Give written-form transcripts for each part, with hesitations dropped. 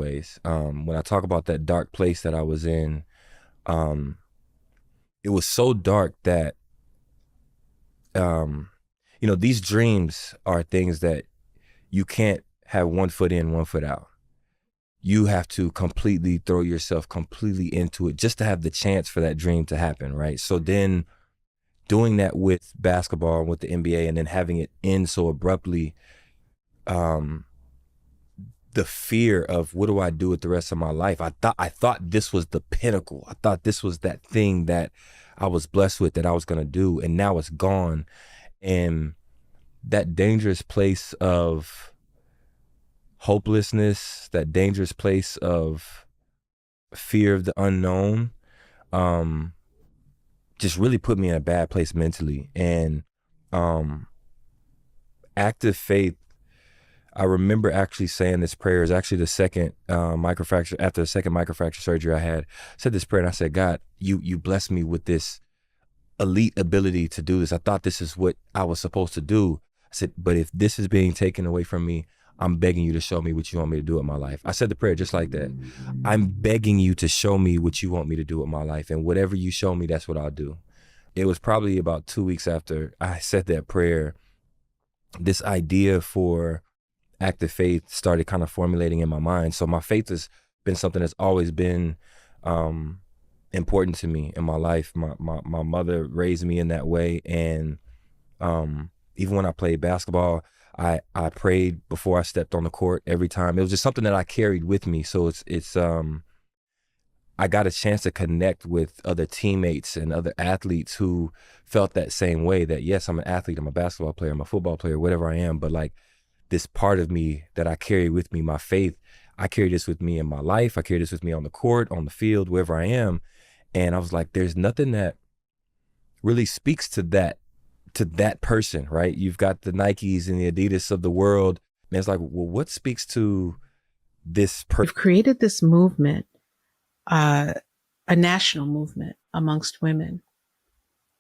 ways. When I talk about that dark place that I was in, um, it was so dark that, um, these dreams are things that you can't have one foot in, one foot out. You have to completely throw yourself completely into it just to have the chance for that dream to happen, right? So then doing that with basketball and with the NBA and then having it end so abruptly, um, the fear of what do I do with the rest of my life? I thought this was the pinnacle. I thought this was that thing that I was blessed with that I was gonna do, and now it's gone. And that dangerous place of hopelessness, that dangerous place of fear of the unknown, um, just really put me in a bad place mentally. And um, active faith, I remember actually saying this prayer. Is actually the second microfracture, after the second microfracture surgery I had. I said this prayer and I said, God, you blessed me with this elite ability to do this. I thought this is what I was supposed to do. I said, but if this is being taken away from me, I'm begging you to show me what you want me to do with my life. I said the prayer just like that. I'm begging you to show me what you want me to do with my life. And whatever you show me, that's what I'll do. It was probably about 2 weeks after I said that prayer, this idea for active faith started kind of formulating in my mind. So my faith has been something that's always been important to me in my life. My mother raised me in that way. And even when I played basketball, I prayed before I stepped on the court every time. It was just something that I carried with me. So it's I got a chance to connect with other teammates and other athletes who felt that same way, that yes, I'm an athlete, I'm a basketball player, I'm a football player, whatever I am, but like this part of me that I carry with me, my faith, I carry this with me in my life. I carry this with me on the court, on the field, wherever I am. And I was like, there's nothing that really speaks to that person, right? You've got the Nikes and the Adidas of the world. And it's like, well, what speaks to this person? You've created this movement, a national movement amongst women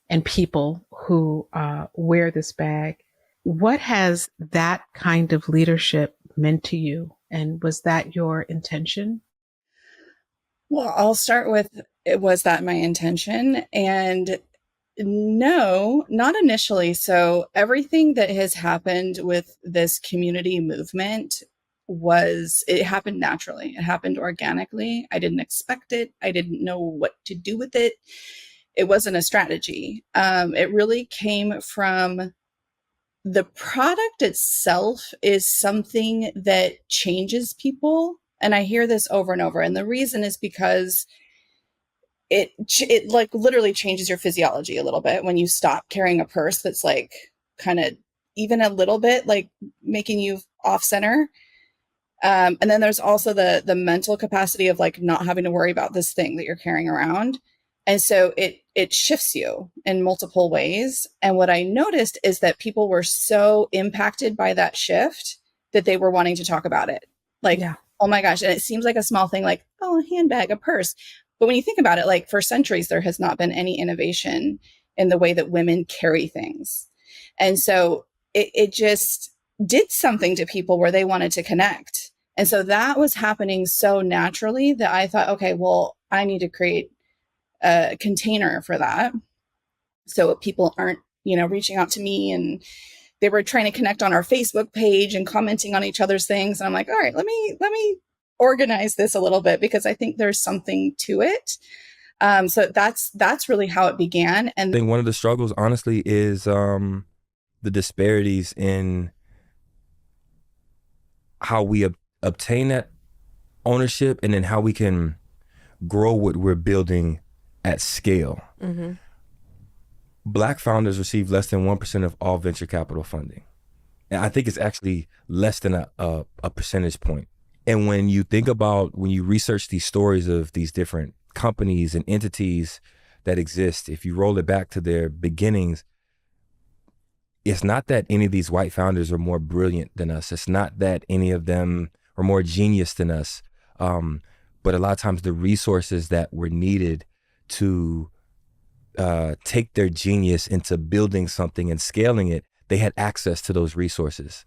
and people who wear this bag. What has that kind of leadership meant to you? And was that your intention? Well, I'll start with, was that my intention? And no, not initially. So everything that has happened with this community movement it happened naturally. It happened organically. I didn't expect it. I didn't know what to do with it. It wasn't a strategy. It really came from the product itself is something that changes people. And I hear this over and over. And the reason is because it like literally changes your physiology a little bit when you stop carrying a purse that's like kind of even a little bit like making you off center. And then there's also the mental capacity of like not having to worry about this thing that you're carrying around. And so it shifts you in multiple ways. And what I noticed is that people were so impacted by that shift that they were wanting to talk about it. Like, Yeah. oh my gosh. And it seems like a small thing, like, oh, a handbag, a purse. But when you think about it, like for centuries, there has not been any innovation in the way that women carry things. And so it just did something to people where they wanted to connect. And so that was happening so naturally that I thought, okay, well, I need to create a container for that. So people aren't, reaching out to me, and they were trying to connect on our Facebook page and commenting on each other's things. And I'm like, all right, let me organize this a little bit because I think there's something to it. So that's really how it began. And I think one of the struggles, honestly, is the disparities in how we obtain that ownership and then how we can grow what we're building at scale. Mm-hmm. Black founders receive less than 1% of all venture capital funding. And I think it's actually less than a percentage point. And when you think about, when you research these stories of these different companies and entities that exist, if you roll it back to their beginnings, it's not that any of these white founders are more brilliant than us. It's not that any of them are more genius than us. But a lot of times the resources that were needed to take their genius into building something and scaling it, they had access to those resources.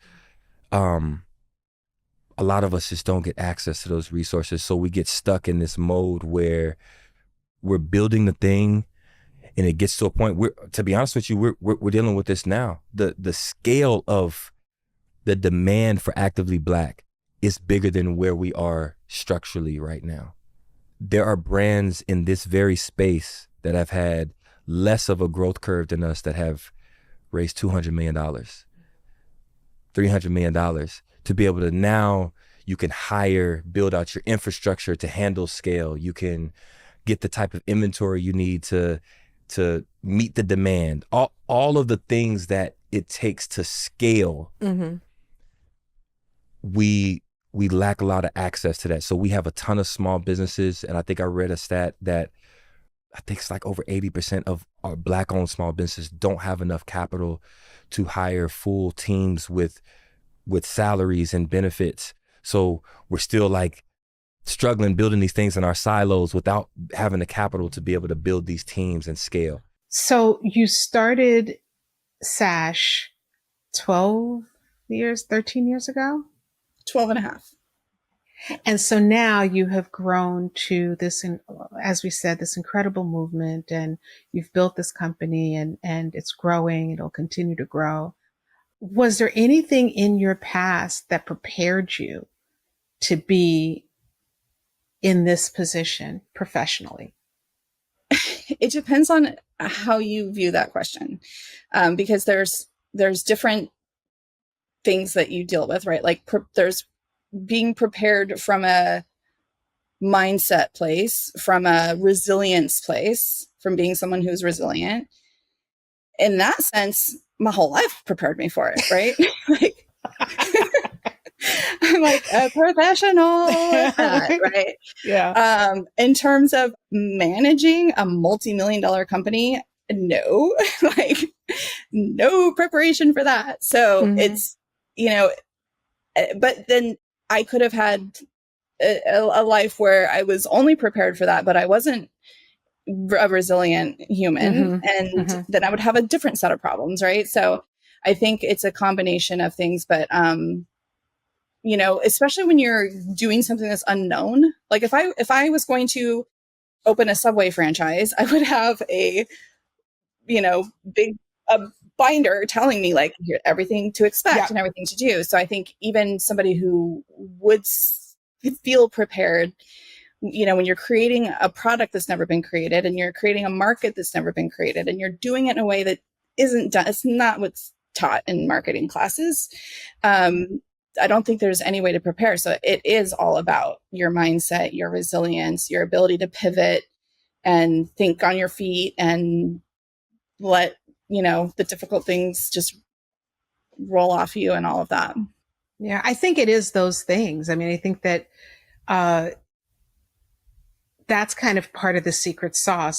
a lot of us just don't get access to those resources. So we get stuck in this mode where we're building the thing, and it gets to a point where, to be honest with you, we're dealing with this now. The scale of the demand for Actively Black is bigger than where we are structurally right now. There are brands in this very space that have had less of a growth curve than us that have raised $200 million, $300 million to be able to, now you can hire, build out your infrastructure to handle scale. You can get the type of inventory you need to meet the demand. All of the things that it takes to scale. Mm-hmm. We lack a lot of access to that. So we have a ton of small businesses, and I think I read a stat that I think it's like over 80% of our Black-owned small businesses don't have enough capital to hire full teams with salaries and benefits. So we're still like struggling building these things in our silos without having the capital to be able to build these teams and scale. So you started Sash 13 years ago? 12 and a half. And so now you have grown to this, as we said, this incredible movement, and you've built this company, and it's growing. It'll continue to grow. Was there anything in your past that prepared you to be in this position professionally? It depends on how you view that question, because there's different things that you deal with, right? Like there's being prepared from a mindset place, from a resilience place, from being someone who's resilient. In that sense, my whole life prepared me for it, right? Like, I'm like a professional at that, right? Yeah. In terms of managing a multi-million-dollar company, no, like no preparation for that. So it's, but then I could have had a life where I was only prepared for that, but I wasn't a resilient human, and then I would have a different set of problems, right? So I think it's a combination of things, but especially when you're doing something that's unknown. Like if I was going to open a Subway franchise, I would have a big binder telling me like everything to expect and everything to do. So I think even somebody who would feel prepared, when you're creating a product that's never been created, and you're creating a market that's never been created, and you're doing it in a way that isn't done, it's not what's taught in marketing classes. I don't think there's any way to prepare. So it is all about your mindset, your resilience, your ability to pivot and think on your feet and let the difficult things just roll off you and all of that. Yeah, I think it is those things. I mean, I think that that's kind of part of the secret sauce.